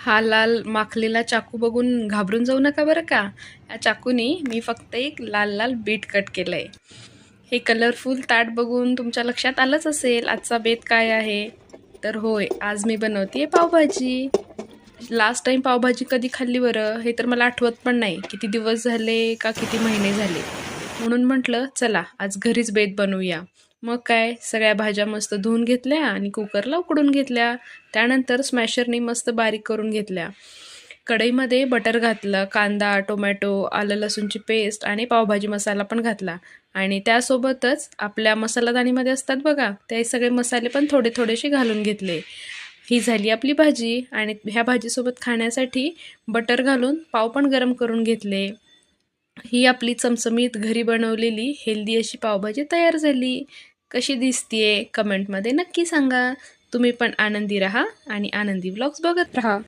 हा लाल माखलेला चाकू बघून घाबरून जाऊ नका बरं का. या चाकूनी मी फक्त एक लाल लाल बीट कट केलंय. हे कलरफुल ताट बघून तुमच्या लक्षात आलंच असेल आजचा बेत काय आहे. तर होय, आज मी बनवतेय पावभाजी. लास्ट टाइम पावभाजी कधी खाल्ली बरं हे तर मला आठवत पण नाही. किती दिवस झाले का किती महिने झाले. म्हणून म्हटलं चला आज घरीच बेत बनवूया. मग काय, सगळ्या भाज्या मस्त धुवून घेतल्या आणि कुकरला उकडून घेतल्या. त्यानंतर स्मॅशरनी मस्त बारीक करून घेतल्या. कढईमध्ये बटर घातलं, कांदा, टोमॅटो, आलं लसूणची पेस्ट आणि पावभाजी मसाला पण घातला. आणि त्यासोबतच आपल्या मसालादाणीमध्ये असतात बघा, ते सगळे मसाले पण थोडे थोडेसे घालून घेतले. ही झाली आपली भाजी. आणि ह्या भाजीसोबत खाण्यासाठी बटर घालून पाव पण गरम करून घेतले. ही आपली चमचमीत घरी बनवलेली हेल्दी अशी पावभाजी तयार झाली. कशी दिसतीये कमेंटमध्ये नक्की सांगा. तुम्ही पण आनंदी राहा आणि आनंदी व्लॉग्स बघत राहा.